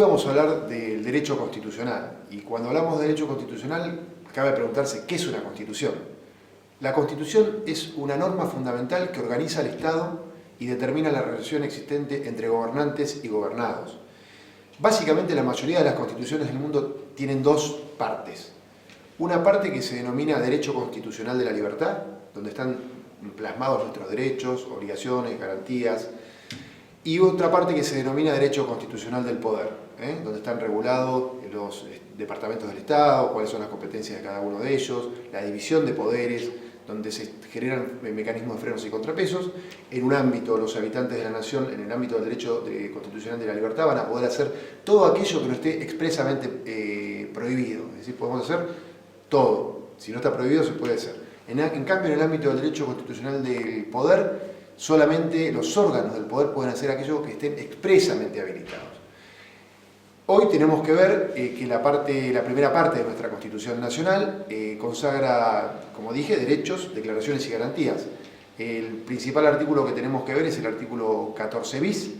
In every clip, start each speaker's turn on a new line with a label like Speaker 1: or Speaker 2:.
Speaker 1: Vamos a hablar del derecho constitucional, y cuando hablamos de derecho constitucional cabe preguntarse ¿qué es una constitución? La constitución es una norma fundamental que organiza el Estado y determina la relación existente entre gobernantes y gobernados. Básicamente la mayoría de las constituciones del mundo tienen dos partes. Una parte que se denomina derecho constitucional de la libertad, donde están plasmados nuestros derechos, obligaciones, garantías, y otra parte que se denomina derecho constitucional del poder, donde están regulados los departamentos del Estado, cuáles son las competencias de cada uno de ellos, la división de poderes, donde se generan mecanismos de frenos y contrapesos. En un ámbito, los habitantes de la nación, en el ámbito del derecho constitucional de la libertad, van a poder hacer todo aquello que no esté expresamente prohibido. Es decir, podemos hacer todo. Si no está prohibido, se puede hacer. En cambio, en el ámbito del derecho constitucional del poder, solamente los órganos del poder pueden hacer aquello que estén expresamente habilitados. Hoy tenemos que ver que la primera parte de nuestra Constitución Nacional consagra, como dije, derechos, declaraciones y garantías. El principal artículo que tenemos que ver es el artículo 14 bis,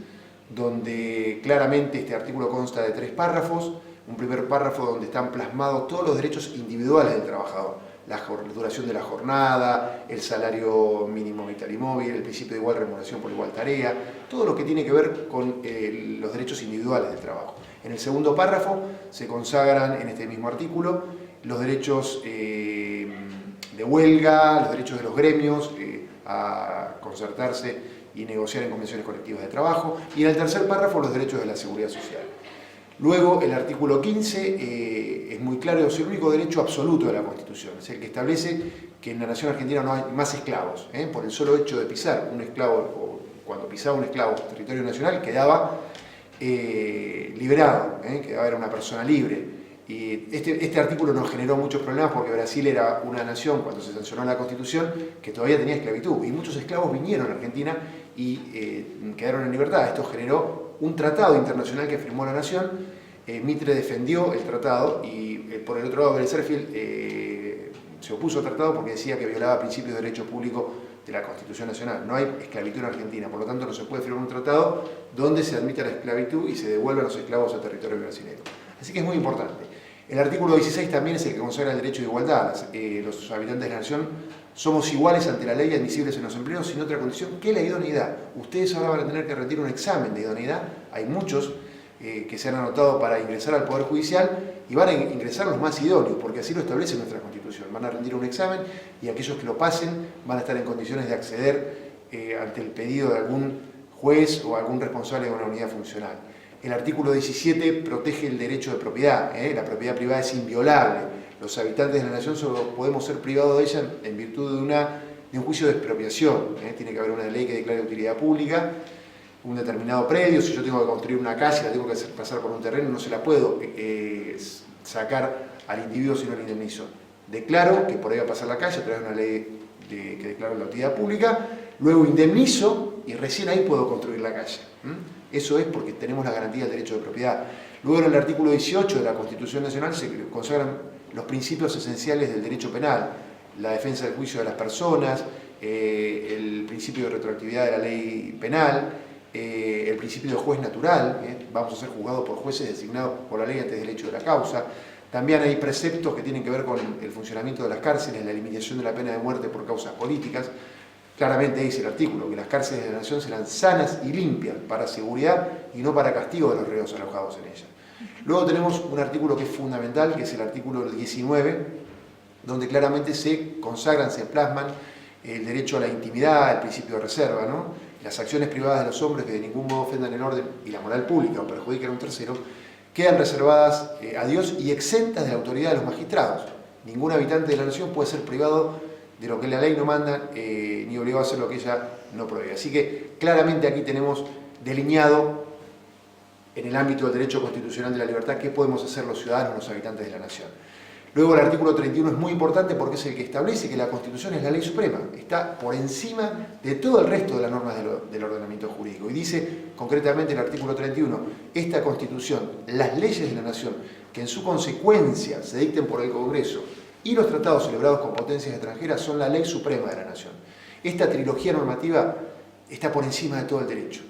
Speaker 1: donde claramente este artículo consta de 3 párrafos. Un primer párrafo donde están plasmados todos los derechos individuales del trabajador. La duración de la jornada, el salario mínimo vital y móvil, el principio de igual remuneración por igual tarea, todo lo que tiene que ver con los derechos individuales del trabajo. En el segundo párrafo se consagran en este mismo artículo los derechos de huelga, los derechos de los gremios a concertarse y negociar en convenciones colectivas de trabajo, y en el tercer párrafo los derechos de la seguridad social. Luego, el artículo 15 es muy claro, es el único derecho absoluto de la Constitución, es el que establece que en la nación argentina no hay más esclavos. Por el solo hecho de pisar un esclavo, o cuando pisaba un esclavo en territorio nacional, quedaba liberado, quedaba, era una persona libre. Y este artículo nos generó muchos problemas porque Brasil era una nación, cuando se sancionó la Constitución, que todavía tenía esclavitud, y muchos esclavos vinieron a Argentina y quedaron en libertad. Esto generó un tratado internacional que firmó la nación. Mitre defendió el tratado y por el otro lado Vélez Sarsfield se opuso al tratado porque decía que violaba principios de derecho público de la Constitución Nacional. No hay esclavitud en Argentina, por lo tanto no se puede firmar un tratado donde se admita la esclavitud y se devuelvan los esclavos al territorio brasileño. Así que es muy importante. El artículo 16 también es el que consagra el derecho de igualdad. Los habitantes de la nación somos iguales ante la ley, admisibles en los empleos, sin otra condición que la idoneidad. Ustedes ahora van a tener que rendir un examen de idoneidad. Hay muchos que se han anotado para ingresar al Poder Judicial y van a ingresar los más idóneos, porque así lo establece nuestra Constitución. Van a rendir un examen y aquellos que lo pasen van a estar en condiciones de acceder ante el pedido de algún juez o algún responsable de una unidad funcional. El artículo 17 protege el derecho de propiedad. La propiedad privada es inviolable. Los habitantes de la nación solo podemos ser privados de ella en virtud de un juicio de expropiación. Tiene que haber una ley que declare utilidad pública, un determinado predio. Si yo tengo que construir una calle, la tengo que hacer pasar por un terreno, no se la puedo sacar al individuo si no lo indemnizo. Declaro que por ahí va a pasar la calle a través de una ley que declara la utilidad pública, luego indemnizo y recién ahí puedo construir la calle. Eso es porque tenemos la garantía del derecho de propiedad. Luego, en el artículo 18 de la Constitución Nacional se consagran los principios esenciales del derecho penal: la defensa del juicio de las personas, el principio de retroactividad de la ley penal, el principio de juez natural, vamos a ser juzgados por jueces designados por la ley antes del hecho de la causa. También hay preceptos que tienen que ver con el funcionamiento de las cárceles, la eliminación de la pena de muerte por causas políticas. Claramente dice el artículo que las cárceles de la nación serán sanas y limpias para seguridad y no para castigo de los reos alojados en ellas. Luego tenemos un artículo que es fundamental, que es el artículo 19, donde claramente se consagran, se plasman el derecho a la intimidad, el principio de reserva, Las acciones privadas de los hombres que de ningún modo ofendan el orden y la moral pública o perjudican a un tercero, quedan reservadas a Dios y exentas de la autoridad de los magistrados. Ningún habitante de la nación puede ser privado de lo que la ley no manda, ni obligado a hacer lo que ella no prohíbe. Así que claramente aquí tenemos delineado en el ámbito del derecho constitucional de la libertad qué podemos hacer los ciudadanos, los habitantes de la nación. Luego el artículo 31 es muy importante porque es el que establece que la Constitución es la ley suprema, está por encima de todo el resto de las normas del ordenamiento jurídico. Y dice concretamente el artículo 31, esta Constitución, las leyes de la nación, que en su consecuencia se dicten por el Congreso, y los tratados celebrados con potencias extranjeras son la ley suprema de la nación. Esta trilogía normativa está por encima de todo el derecho.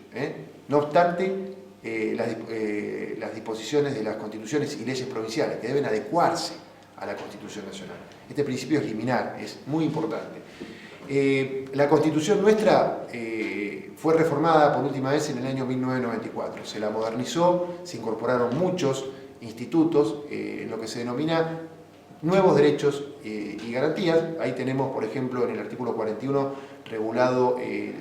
Speaker 1: No obstante, las disposiciones de las constituciones y leyes provinciales, que deben adecuarse a la Constitución Nacional. Este principio es liminar, es muy importante. La Constitución nuestra fue reformada por última vez en el año 1994. Se la modernizó, se incorporaron muchos institutos en lo que se denomina nuevos derechos y garantías. Ahí tenemos, por ejemplo, en el artículo 41 regulado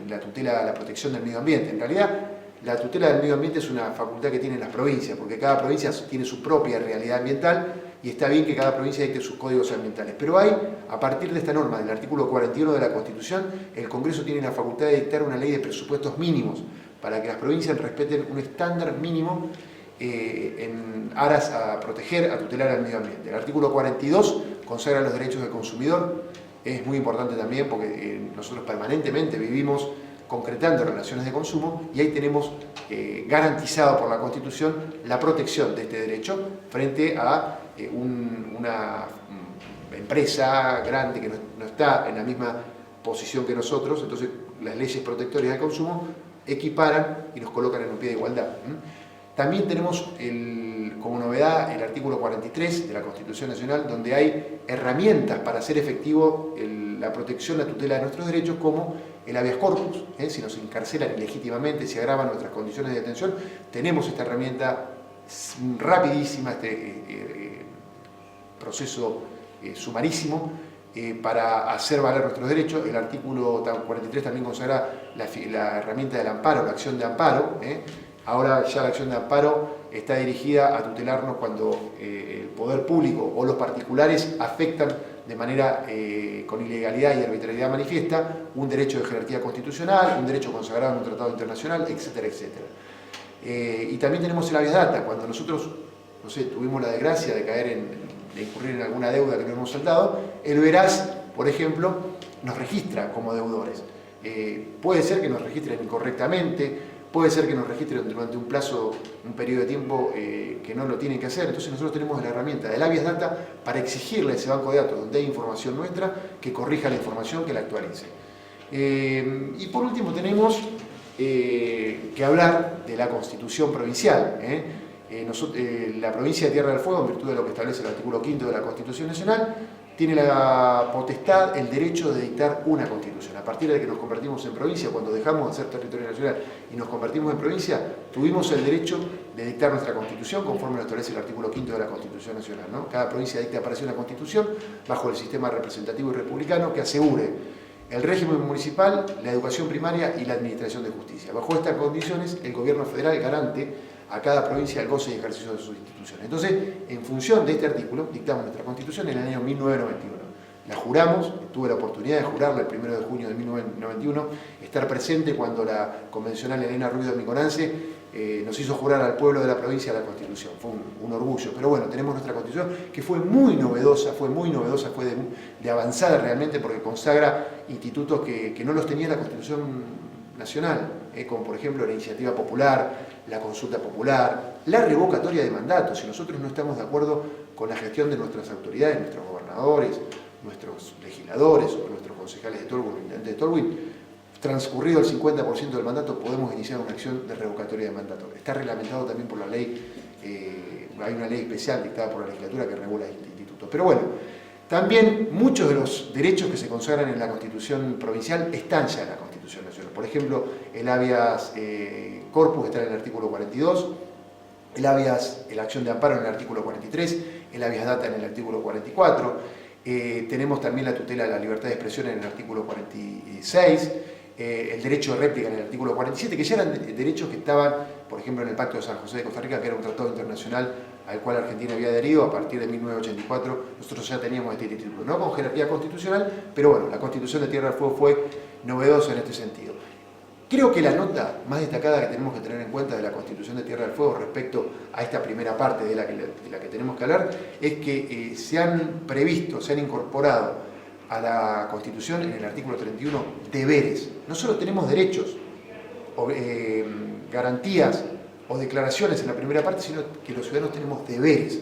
Speaker 1: la tutela, la protección del medio ambiente. En realidad, la tutela del medio ambiente es una facultad que tienen las provincias, porque cada provincia tiene su propia realidad ambiental y está bien que cada provincia dicte sus códigos ambientales. Pero hay, a partir de esta norma del artículo 41 de la Constitución, el Congreso tiene la facultad de dictar una ley de presupuestos mínimos para que las provincias respeten un estándar mínimo en aras a proteger, a tutelar al medio ambiente. El artículo 42 consagra los derechos del consumidor. Es muy importante también porque nosotros permanentemente vivimos concretando relaciones de consumo y ahí tenemos garantizado por la Constitución la protección de este derecho frente a una empresa grande que no está en la misma posición que nosotros. Entonces las leyes protectoras del consumo equiparan y nos colocan en un pie de igualdad. También tenemos como novedad el artículo 43 de la Constitución Nacional, donde hay herramientas para hacer efectivo la protección, la tutela de nuestros derechos, como el habeas corpus. Si nos encarcelan ilegítimamente, si agravan nuestras condiciones de detención, tenemos esta herramienta rapidísima, este proceso sumarísimo para hacer valer nuestros derechos. El artículo 43 también consagra la herramienta del amparo, la acción de amparo. Ahora ya la acción de amparo está dirigida a tutelarnos cuando el poder público o los particulares afectan de manera con ilegalidad y arbitrariedad manifiesta un derecho de jerarquía constitucional, un derecho consagrado en un tratado internacional, etcétera, etcétera. Y también tenemos el habeas data. Cuando nosotros, no sé, tuvimos la desgracia de caer de incurrir en alguna deuda que no hemos saldado, el Veraz, por ejemplo, nos registra como deudores. Puede ser que nos registren incorrectamente, puede ser que nos registren durante un periodo de tiempo que no lo tienen que hacer. Entonces nosotros tenemos la herramienta del habeas data para exigirle a ese banco de datos donde hay información nuestra que corrija la información, que la actualice. Y por último tenemos que hablar de la Constitución provincial. La provincia de Tierra del Fuego, en virtud de lo que establece el artículo 5 de la Constitución Nacional, tiene la potestad, el derecho de dictar una constitución. A partir de que nos convertimos en provincia, cuando dejamos de ser territorio nacional y nos convertimos en provincia, tuvimos el derecho de dictar nuestra constitución conforme lo establece el artículo 5 de la Constitución Nacional, ¿no? Cada provincia dicta para sí una constitución bajo el sistema representativo y republicano que asegure el régimen municipal, la educación primaria y la administración de justicia. Bajo estas condiciones, el gobierno federal garante a cada provincia el goce y ejercicio de sus instituciones. Entonces, en función de este artículo, dictamos nuestra Constitución en el año 1991. La juramos, tuve la oportunidad de jurarla el 1 de junio de 1991, estar presente cuando la convencional Elena Ruido Miconance nos hizo jurar al pueblo de la provincia la Constitución. Fue un orgullo, pero bueno, tenemos nuestra Constitución que fue muy novedosa, fue de avanzada realmente porque consagra institutos que no los tenía la Constitución Nacional, como por ejemplo la iniciativa popular, la consulta popular, la revocatoria de mandatos. Si nosotros no estamos de acuerdo con la gestión de nuestras autoridades, nuestros gobernadores, nuestros legisladores o nuestros concejales de Tolwyn, intendentes de Tolwyn, transcurrido el 50% del mandato, podemos iniciar una acción de revocatoria de mandato. Está reglamentado también por la ley, hay una ley especial dictada por la legislatura que regula este instituto. Pero bueno, también muchos de los derechos que se consagran en la Constitución provincial están ya en la Constitución nacional. Por ejemplo, el habeas corpus está en el artículo 42, la acción de amparo en el artículo 43, el habeas data en el artículo 44, tenemos también la tutela de la libertad de expresión en el artículo 46, el derecho de réplica en el artículo 47, que ya eran derechos que estaban, por ejemplo, en el Pacto de San José de Costa Rica, que era un tratado internacional al cual Argentina había adherido a partir de 1984. Nosotros ya teníamos este título, no con jerarquía constitucional, pero bueno, la Constitución de Tierra del Fuego fue novedosa en este sentido. Creo que la nota más destacada que tenemos que tener en cuenta de la Constitución de Tierra del Fuego respecto a esta primera parte de la que tenemos que hablar es que se han incorporado a la Constitución en el artículo 31 deberes. No solo tenemos derechos, garantías o declaraciones en la primera parte, sino que los ciudadanos tenemos deberes.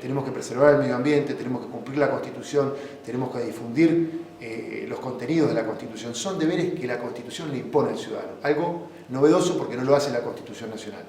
Speaker 1: Tenemos que preservar el medio ambiente, tenemos que cumplir la Constitución, tenemos que difundir los contenidos de la Constitución. Son deberes que la Constitución le impone al ciudadano. Algo novedoso porque no lo hace la Constitución Nacional.